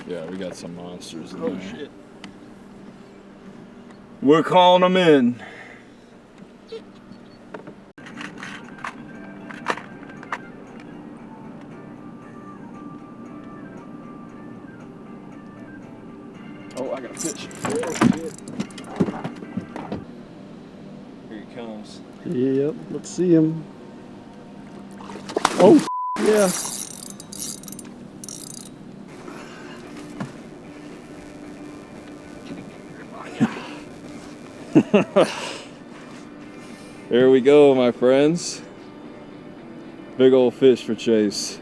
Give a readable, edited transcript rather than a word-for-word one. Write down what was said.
Yeah, we got some monsters in Oh there. shit. We're calling them in. Oh, I got a fish. Oh shit. Here he comes. Yep, let's see him. Oh yeah. There we go, my friends. Big old fish for Chase.